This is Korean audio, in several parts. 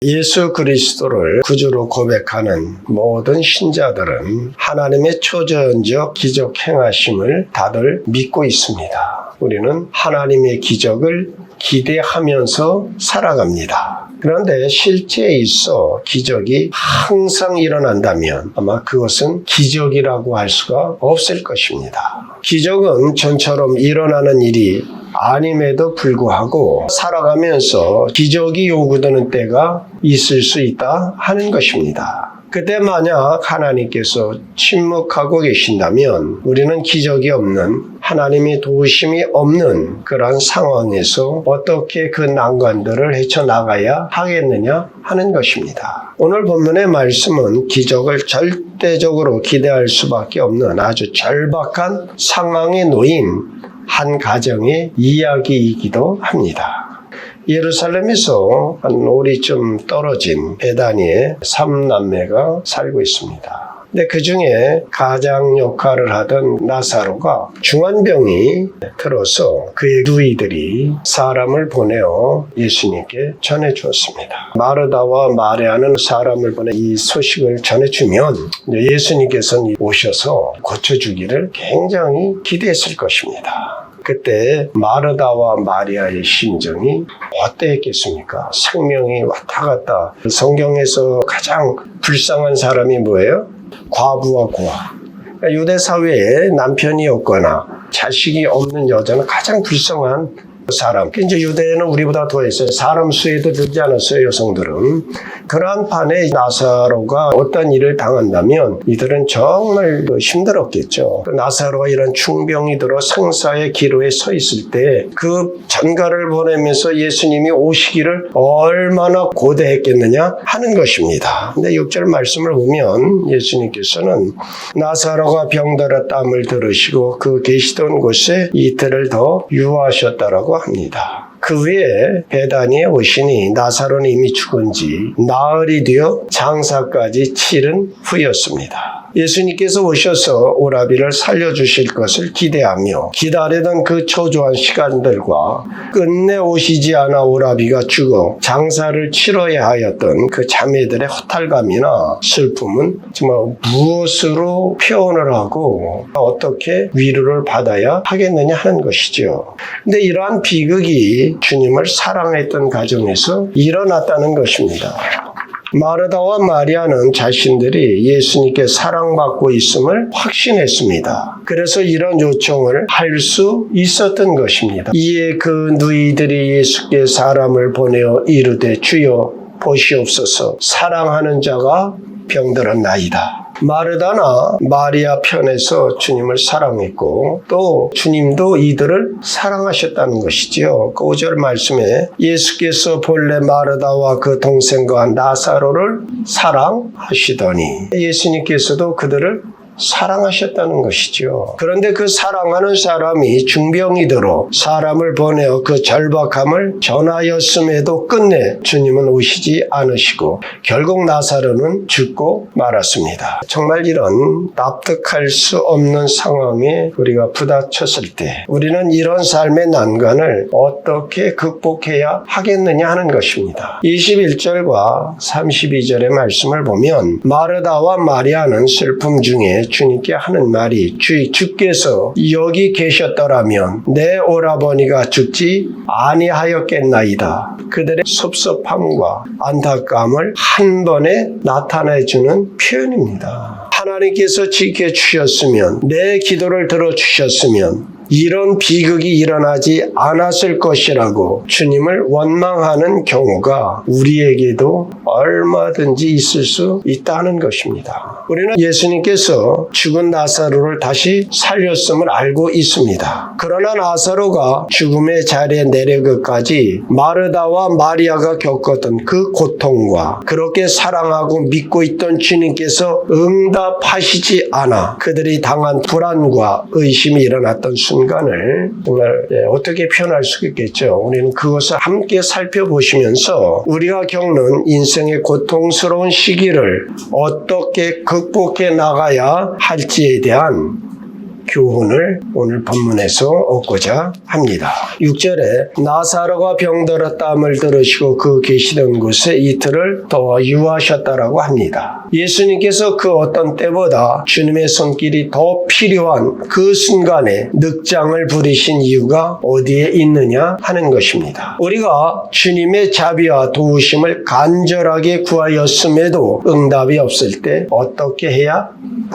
예수 그리스도를 구주로 고백하는 모든 신자들은 하나님의 초전적 기적 행하심을 다들 믿고 있습니다. 우리는 하나님의 기적을 기대하면서 살아갑니다. 그런데 실제에 있어 기적이 항상 일어난다면 아마 그것은 기적이라고 할 수가 없을 것입니다. 기적은 전처럼 일어나는 일이 아님에도 불구하고 살아가면서 기적이 요구되는 때가 있을 수 있다 하는 것입니다. 그때 만약 하나님께서 침묵하고 계신다면 우리는 기적이 없는, 하나님의 도우심이 없는 그런 상황에서 어떻게 그 난관들을 헤쳐나가야 하겠느냐 하는 것입니다. 오늘 본문의 말씀은 기적을 절대적으로 기대할 수밖에 없는 아주 절박한 상황에 놓인 한 가정의 이야기이기도 합니다. 예루살렘에서 한 오리쯤 떨어진 베다니에 3남매가 살고 있습니다. 근데 그 중에 가장 역할을 하던 나사로가 중환병이 들어서 그의 누이들이 사람을 보내어 예수님께 전해주었습니다. 마르다와 마리아는 사람을 보내 이 소식을 전해주면 예수님께서는 오셔서 고쳐주기를 굉장히 기대했을 것입니다. 그때 마르다와 마리아의 심정이 어땠겠습니까? 생명이 왔다 갔다. 성경에서 가장 불쌍한 사람이 뭐예요? 과부와 고아. 그러니까 유대 사회에 남편이 없거나 자식이 없는 여자는 가장 불쌍한 사람. 이제 유대에는 우리보다 더했어요. 사람 수에도 들지 않았어요, 여성들은. 그러한 판에 나사로가 어떤 일을 당한다면 이들은 정말 힘들었겠죠. 나사로가 이런 중병이 들어 생사의 기로에 서 있을 때 그 전가를 보내면서 예수님이 오시기를 얼마나 고대했겠느냐 하는 것입니다. 근데 6절 말씀을 보면 예수님께서는 나사로가 병들었다함을 들으시고 그 계시던 곳에 이틀을 더 유하셨다라고 합니다. 그 후에 베다니에 오시니 나사로는 이미 죽은 지 나흘이 되어 장사까지 치른 후였습니다. 예수님께서 오셔서 오라비를 살려주실 것을 기대하며 기다리던 그 초조한 시간들과 끝내 오시지 않아 오라비가 죽어 장사를 치러야 하였던 그 자매들의 허탈감이나 슬픔은 정말 무엇으로 표현을 하고 어떻게 위로를 받아야 하겠느냐 하는 것이죠. 근데 이러한 비극이 주님을 사랑했던 가정에서 일어났다는 것입니다. 마르다와 마리아는 자신들이 예수님께 사랑받고 있음을 확신했습니다. 그래서 이런 요청을 할 수 있었던 것입니다. 이에 그 누이들이 예수께 사람을 보내어 이르되 주여 보시옵소서 사랑하는 자가 병들었나이다. 마르다나 마리아 편에서 주님을 사랑했고 또 주님도 이들을 사랑하셨다는 것이지요. 그 5절 말씀에 예수께서 본래 마르다와 그 동생과 나사로를 사랑하시더니 예수님께서도 그들을 사랑하셨다는 것이죠. 그런데 그 사랑하는 사람이 중병이 들어 사람을 보내어 그 절박함을 전하였음에도 끝내 주님은 오시지 않으시고 결국 나사로는 죽고 말았습니다. 정말 이런 납득할 수 없는 상황에 우리가 부닥쳤을 때 우리는 이런 삶의 난관을 어떻게 극복해야 하겠느냐 하는 것입니다. 21절과 32절의 말씀을 보면 마르다와 마리아는 슬픔 중에 주님께 하는 말이 주께서 여기 계셨더라면 내 오라버니가 죽지 아니하였겠나이다. 그들의 섭섭함과 안타까움을 한 번에 나타내주는 표현입니다. 하나님께서 지켜주셨으면 내 기도를 들어주셨으면 이런 비극이 일어나지 않았을 것이라고 주님을 원망하는 경우가 우리에게도 얼마든지 있을 수 있다는 것입니다. 우리는 예수님께서 죽은 나사로를 다시 살렸음을 알고 있습니다. 그러나 나사로가 죽음의 자리에 내려가기까지 마르다와 마리아가 겪었던 그 고통과 그렇게 사랑하고 믿고 있던 주님께서 응답하시지 않아 그들이 당한 불안과 의심이 일어났던 순간을 정말 어떻게 표현할 수 있겠죠. 우리는 그것을 함께 살펴보시면서 우리가 겪는 인생의 고통스러운 시기를 어떻게 극복해 나가야 할지에 대한 교훈을 오늘 본문에서 얻고자 합니다. 6절에 나사로가 병들었다함을 들으시고 그 계시던 곳에 이틀을 더 유하셨다라고 합니다. 예수님께서 그 어떤 때보다 주님의 손길이 더 필요한 그 순간에 늑장을 부리신 이유가 어디에 있느냐 하는 것입니다. 우리가 주님의 자비와 도우심을 간절하게 구하였음에도 응답이 없을 때 어떻게 해야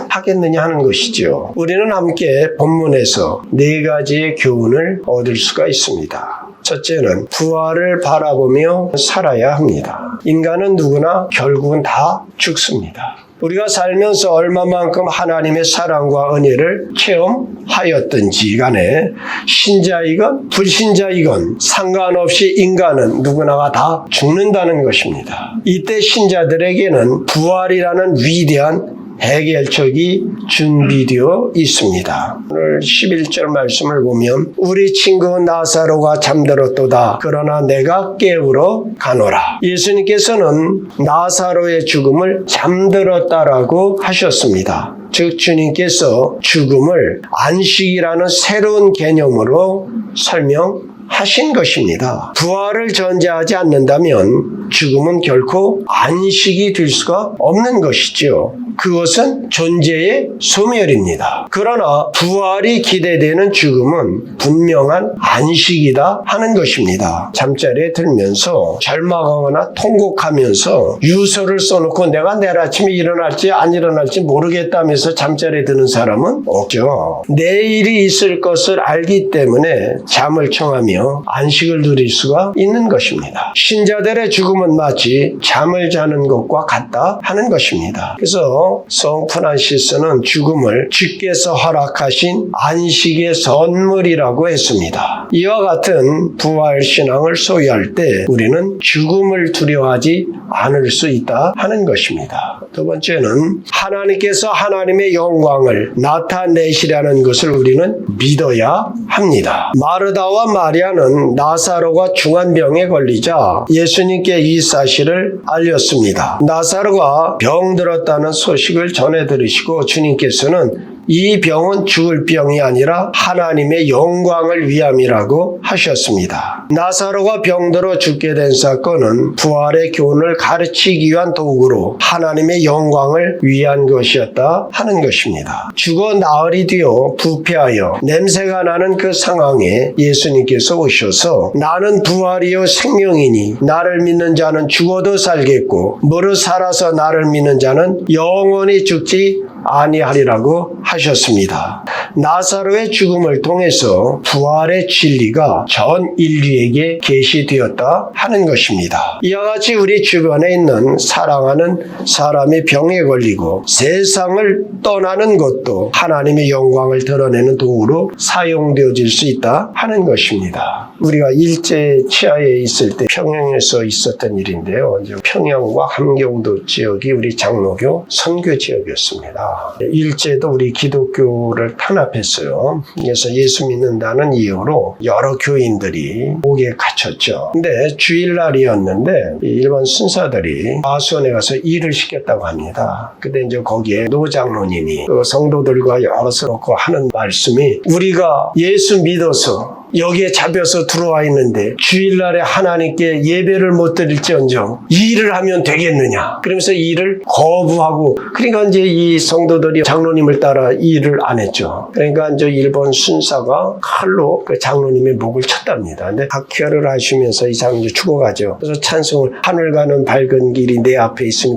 하겠느냐 하는 것이죠. 우리는 함께 본문에서 4가지의 교훈을 얻을 수가 있습니다. 첫째는 부활을 바라보며 살아야 합니다. 인간은 누구나 결국은 다 죽습니다. 우리가 살면서 얼마만큼 하나님의 사랑과 은혜를 체험하였든지 간에 신자이건 불신자이건 상관없이 인간은 누구나가 다 죽는다는 것입니다. 이때 신자들에게는 부활이라는 위대한 해결책이 준비되어 있습니다. 오늘 11절 말씀을 보면 우리 친구 나사로가 잠들었도다. 그러나 내가 깨우러 가노라. 예수님께서는 나사로의 죽음을 잠들었다라고 하셨습니다. 즉 주님께서 죽음을 안식이라는 새로운 개념으로 설명하신 것입니다. 부활을 전제하지 않는다면 죽음은 결코 안식이 될 수가 없는 것이죠. 그것은 존재의 소멸입니다. 그러나 부활이 기대되는 죽음은 분명한 안식이다 하는 것입니다. 잠자리에 들면서 절망하거나 통곡하면서 유서를 써놓고 내가 내일 아침에 일어날지 안 일어날지 모르겠다면서 잠자리에 드는 사람은 없죠. 내일이 있을 것을 알기 때문에 잠을 청하며 안식을 누릴 수가 있는 것입니다. 신자들의 죽음은 마치 잠을 자는 것과 같다 하는 것입니다. 그래서 성 프란시스는 죽음을 주께서 허락하신 안식의 선물이라고 했습니다. 이와 같은 부활 신앙을 소유할 때 우리는 죽음을 두려워하지 않을 수 있다 하는 것입니다. 두 번째는 하나님께서 하나님의 영광을 나타내시라는 것을 우리는 믿어야 합니다. 마르다와 마리아는 나사로가 중환병에 걸리자 예수님께 이 사실을 알렸습니다. 나사로가 병들었다는 소식을 전해 들으시고 주님께서는 이 병은 죽을 병이 아니라 하나님의 영광을 위함이라고 하셨습니다. 나사로가 병들어 죽게 된 사건은 부활의 교훈을 가르치기 위한 도구로 하나님의 영광을 위한 것이었다 하는 것입니다. 죽어 나흘이 되어 부패하여 냄새가 나는 그 상황에 예수님께서 오셔서 나는 부활이요 생명이니 나를 믿는 자는 죽어도 살겠고 무릇 살아서 나를 믿는 자는 영원히 죽지 아니하리라고 하셨습니다. 나사로의 죽음을 통해서 부활의 진리가 전 인류에게 계시되었다 하는 것입니다. 이와 같이 우리 주변에 있는 사랑하는 사람이 병에 걸리고 세상을 떠나는 것도 하나님의 영광을 드러내는 도구로 사용되어질 수 있다 하는 것입니다. 우리가 일제 치하에 있을 때 평양에서 있었던 일인데요. 평양과 함경도 지역이 우리 장로교 선교 지역이었습니다. 일제도 우리 기독교를 탄압했어요. 그래서 예수 믿는다는 이유로 여러 교인들이 옥에 갇혔죠. 근데 주일날이었는데 일본 순사들이 아수원에 가서 일을 시켰다고 합니다. 근데 이제 거기에 노 장로님이 그 성도들과 여러 서로 하는 말씀이 우리가 예수 믿어서 여기에 잡혀서 들어와 있는데 주일날에 하나님께 예배를 못 드릴지언정 이 일을 하면 되겠느냐. 그러면서 이 일을 거부하고 그러니까 이제 이 성도들이 장로님을 따라 이 일을 안 했죠. 그러니까 이제 일본 순사가 칼로 그 장로님의 목을 쳤답니다. 근데 학회를 하시면서 이 사람이 이제 죽어가죠. 그래서 찬송을 하늘 가는 밝은 길이 내 앞에 있으니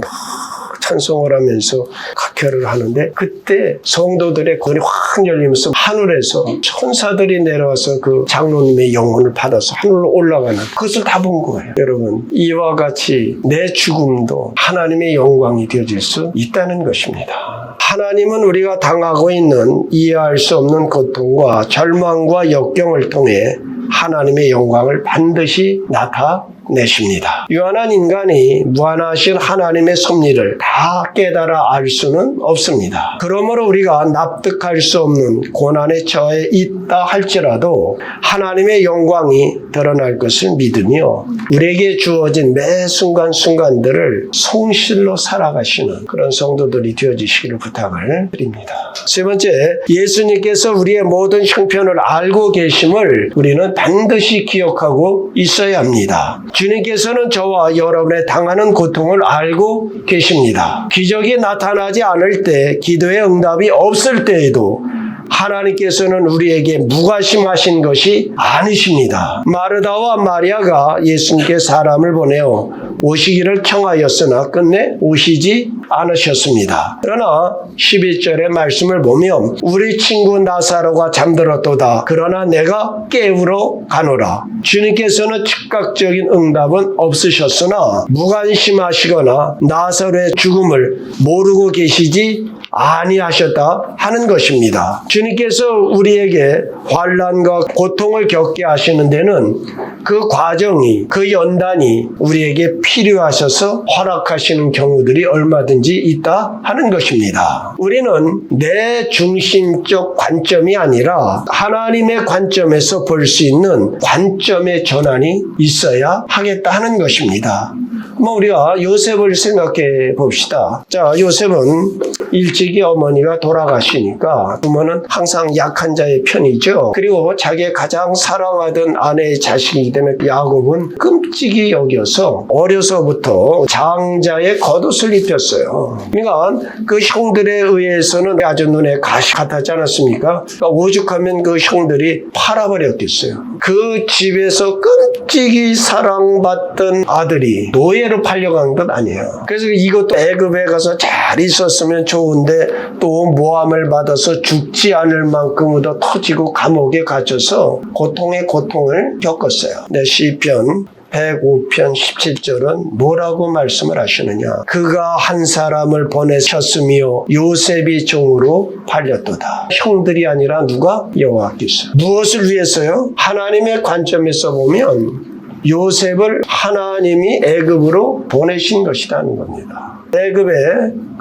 찬송을 하면서 각혈을 하는데 그때 성도들의 권이 확 열리면서 하늘에서 천사들이 내려와서 그 장로님의 영혼을 받아서 하늘로 올라가는 그것을 다 본 거예요. 여러분 이와 같이 내 죽음도 하나님의 영광이 되어질 수 있다는 것입니다. 하나님은 우리가 당하고 있는 이해할 수 없는 고통과 절망과 역경을 통해 하나님의 영광을 반드시 나타내실 내십니다. 유한한 인간이 무한하신 하나님의 섭리를 다 깨달아 알 수는 없습니다. 그러므로 우리가 납득할 수 없는 고난에 처해 있다 할지라도 하나님의 영광이 드러날 것을 믿으며 우리에게 주어진 매 순간순간들을 성실로 살아가시는 그런 성도들이 되어주시기를 부탁을 드립니다. 세 번째, 예수님께서 우리의 모든 형편을 알고 계심을 우리는 반드시 기억하고 있어야 합니다. 주님께서는 저와 여러분의 당하는 고통을 알고 계십니다. 기적이 나타나지 않을 때, 기도의 응답이 없을 때에도 하나님께서는 우리에게 무관심하신 것이 아니십니다. 마르다와 마리아가 예수님께 사람을 보내어 오시기를 청하였으나 끝내 오시지 않으셨습니다. 그러나 11절의 말씀을 보면 우리 친구 나사로가 잠들었도다. 그러나 내가 깨우러 가노라. 주님께서는 즉각적인 응답은 없으셨으나 무관심하시거나 나사로의 죽음을 모르고 계시지 아니하셨다 하는 것입니다. 주님께서 우리에게 환난과 고통을 겪게 하시는 데는 그 과정이, 그 연단이 우리에게 필요하셔서 허락하시는 경우들이 얼마든지 있다 하는 것입니다. 우리는 내 중심적 관점이 아니라 하나님의 관점에서 볼 수 있는 관점의 전환이 있어야 하겠다 하는 것입니다. 우리가 요셉을 생각해 봅시다. 자, 요셉은 일찍이 어머니가 돌아가시니까 부모는 항상 약한 자의 편이죠. 그리고 자기의 가장 사랑하던 아내의 자식이기 때문에 야곱은 끔찍이 여겨서 어려서부터 장자의 겉옷을 입혔어요. 그러니까 그 형들에 의해서는 아주 눈에 가시 같았지 않았습니까? 그러니까 오죽하면 그 형들이 팔아버렸겠어요. 그 집에서 끔찍이 사랑받던 아들이 노예로 팔려간 건 아니에요. 그래서 이것도 애굽에 가서 잘 있었으면 좋은데 또 모함을 받아서 죽지 않을 만큼으로 터지고 감옥에 갇혀서 고통의 고통을 겪었어요. 네, 시편 105편 17절은 뭐라고 말씀을 하시느냐. 그가 한 사람을 보내셨으며 요셉이 종으로 팔렸도다. 형들이 아니라 누가? 여호와께서. 무엇을 위해서요? 하나님의 관점에서 보면 요셉을 하나님이 애굽으로 보내신 것이라는 겁니다. 애굽의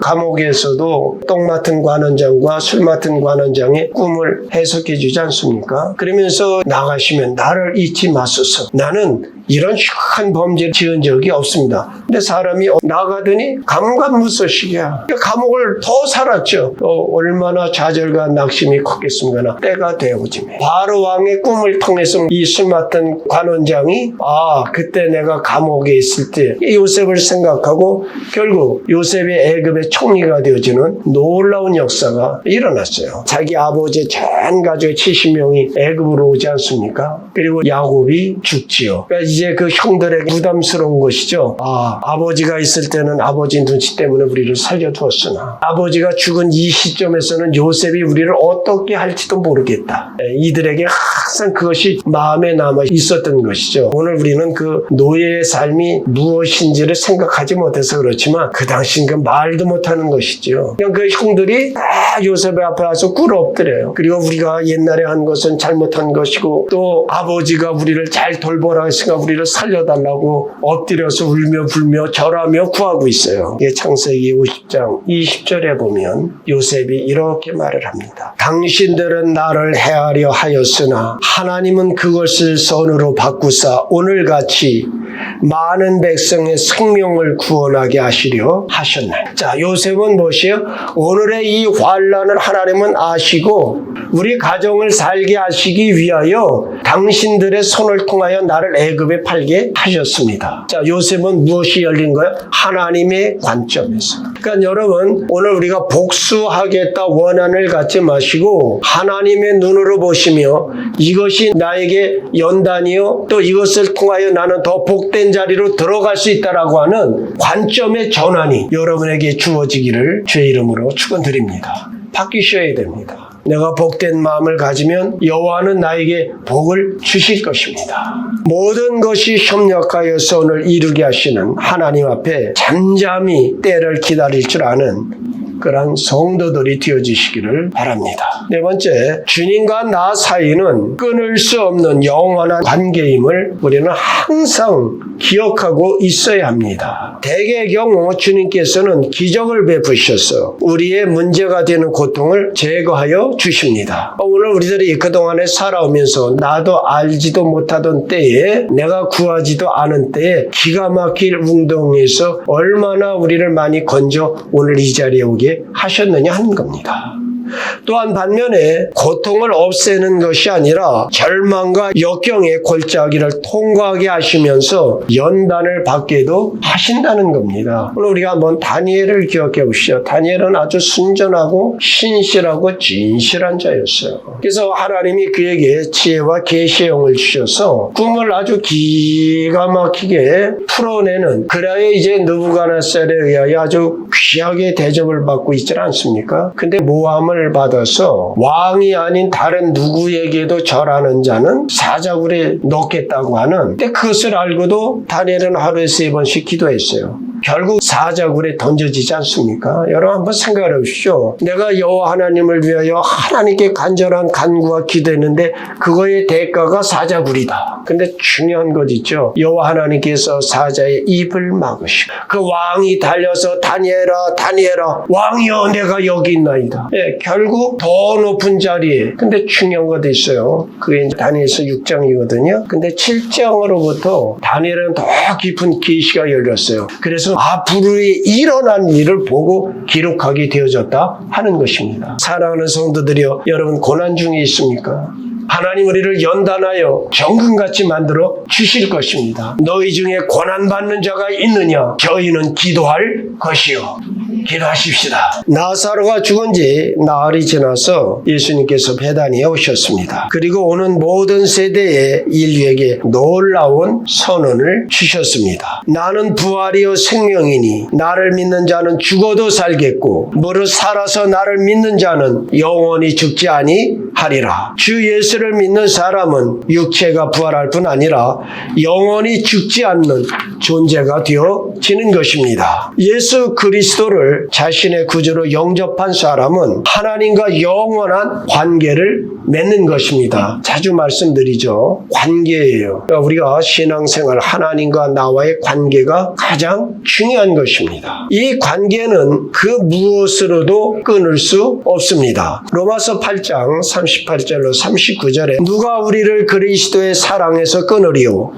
감옥에서도 똥 맡은 관원장과 술 맡은 관원장의 꿈을 해석해 주지 않습니까? 그러면서 나가시면 나를 잊지 마소서. 나는 이런 흉한 범죄를 지은 적이 없습니다. 근데 사람이 나가더니 감감무소식이야. 감옥을 더 살았죠. 얼마나 좌절과 낙심이 컸겠습니까? 때가 되어오지매. 바로 왕의 꿈을 통해서 이 술 맡은 관원장이 그때 내가 감옥에 있을 때 요셉을 생각하고 결국 요셉이 애굽의 총리가 되어지는 놀라운 역사가 일어났어요. 자기 아버지의 전 가족의 70명이 애굽으로 오지 않습니까? 그리고 야곱이 죽지요. 그러니까 이제 그 형들에게 부담스러운 것이죠. 아버지가 있을 때는 아버지 눈치 때문에 우리를 살려두었으나 아버지가 죽은 이 시점에서는 요셉이 우리를 어떻게 할지도 모르겠다. 이들에게 항상 그것이 마음에 남아 있었던 것이죠. 오늘 우리는 그 노예의 삶이 무엇인지를 생각하지 못해서 그렇지만 그 당시는 그 말도 못하는 것이죠. 그냥 그 형들이 다 요셉의 앞에 와서 꿇어엎드려요. 그리고 우리가 옛날에 한 것은 잘못한 것이고 또 아버지가 우리를 잘 돌보라 했으니까 우리를 살려달라고 엎드려서 울며 불며 절하며 구하고 있어요. 이게 창세기 50장 20절에 보면 요셉이 이렇게 말을 합니다. 당신들은 나를 해하려 하였으나 하나님은 그것을 선으로 바꾸사 오늘같이 많은 백성의 생명을 구원하게 하시려 하셨나요? 자, 요셉은 무엇이에요? 오늘의 이 환난을 하나님은 아시고 우리 가정을 살게 하시기 위하여 당신들의 손을 통하여 나를 애굽에 팔게 하셨습니다. 자, 요셉은 무엇이 열린 거예요? 하나님의 관점에서. 그러니까 여러분, 오늘 우리가 복수하겠다 원한을 갖지 마시고 하나님의 눈으로 보시며 이것이 나에게 연단이요 또 이것을 통하여 나는 더 복된 자리로 들어갈 수 있다라고 하는 관점의 전환이 여러분에게 주어지기를 주의 이름으로 축원드립니다. 바뀌셔야 됩니다. 내가 복된 마음을 가지면 여호와는 나에게 복을 주실 것입니다. 모든 것이 협력하여 선을 이루게 하시는 하나님 앞에 잠잠히 때를 기다릴 줄 아는 그런 성도들이 되어주시기를 바랍니다. 네 번째, 주님과 나 사이는 끊을 수 없는 영원한 관계임을 우리는 항상 기억하고 있어야 합니다. 대개의 경우 주님께서는 기적을 베푸셔서 우리의 문제가 되는 고통을 제거하여 주십니다. 오늘 우리들이 그동안에 살아오면서 나도 알지도 못하던 때에 내가 구하지도 않은 때에 기가 막힐 운동에서 얼마나 우리를 많이 건져 오늘 이 자리에 오게 하셨느냐 하는 겁니다. 또한 반면에 고통을 없애는 것이 아니라 절망과 역경의 골짜기를 통과하게 하시면서 연단을 받게도 하신다는 겁니다. 오늘 우리가 한번 다니엘을 기억해 보시죠. 다니엘은 아주 순전하고 신실하고 진실한 자였어요. 그래서 하나님이 그에게 지혜와 계시의 영을 주셔서 꿈을 아주 기가 막히게 풀어내는, 그래야 이제 느부갓네살에 의하여 아주 귀하게 대접을 받고 있지 않습니까? 근데 모함을 받아서 왕이 아닌 다른 누구에게도 절하는 자는 사자굴에 넣겠다고 하는, 근데 그것을 알고도 다니엘은 하루에 3번씩 기도했어요. 결국 사자굴에 던져지지 않습니까? 여러분 한번 생각해 보십시오. 내가 여호와 하나님을 위하여 하나님께 간절한 간구와 기도했는데 그거의 대가가 사자굴이다. 근데 중요한 것 있죠. 여호와 하나님께서 사자의 입을 막으시고 그 왕이 달려서 다니엘아 다니엘아 왕이여 내가 여기 있나이다. 결국 더 높은 자리에, 근데 중요한 것도 있어요. 그게 다니엘서 6장이거든요. 근데 7장으로부터 다니엘은 더 깊은 계시가 열렸어요. 그래서 앞으로 일어난 일을 보고 기록하게 되어졌다 하는 것입니다. 사랑하는 성도들이여, 여러분 고난 중에 있습니까? 하나님 우리를 연단하여 정금같이 만들어 주실 것입니다. 너희 중에 고난받는 자가 있느냐? 저희는 기도할 것이요. 기도하십시다. 나사로가 죽은 지 나흘이 지나서 예수님께서 베다니에 오셨습니다. 그리고 오는 모든 세대의 인류에게 놀라운 선언을 주셨습니다. 나는 부활이요 생명이니 나를 믿는 자는 죽어도 살겠고 무릇 살아서 나를 믿는 자는 영원히 죽지 아니하리라. 주 예수를 믿는 사람은 육체가 부활할 뿐 아니라 영원히 죽지 않는 존재가 되어지는 것입니다. 예수 그리스도를 자신의 구주로 영접한 사람은 하나님과 영원한 관계를 맺는 것입니다. 자주 말씀드리죠. 관계예요. 그러니까 우리가 신앙생활, 하나님과 나와의 관계가 가장 중요한 것입니다. 이 관계는 그 무엇으로도 끊을 수 없습니다. 로마서 8장 38절로 39절에 누가 우리를 그리스도의 사랑에서 끊으리요?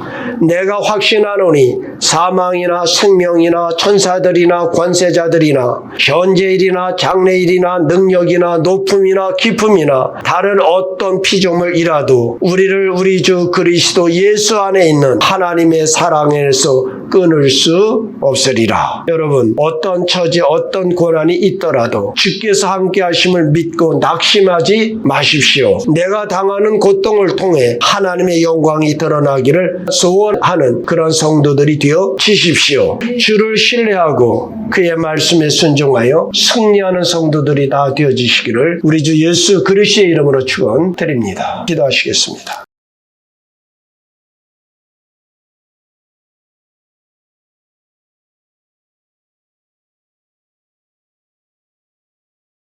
내가 확신하노니 사망이나 생명이나 천사들이나 권세자들이나 현재일이나 장래일이나 능력이나 높음이나 깊음이나 다른 어떤 피조물이라도 우리를 우리 주 그리스도 예수 안에 있는 하나님의 사랑에서 끊을 수 없으리라. 여러분, 어떤 처지 어떤 고난이 있더라도 주께서 함께 하심을 믿고 낙심하지 마십시오. 내가 당하는 고통을 통해 하나님의 영광이 드러나기를 소원하는 그런 성도들이 되어 지십시오. 주를 신뢰하고 그의 말씀에 순종하여 승리하는 성도들이 다 되어지시기를 우리 주 예수 그리스도의 이름으로 축원드립니다. 기도하시겠습니다.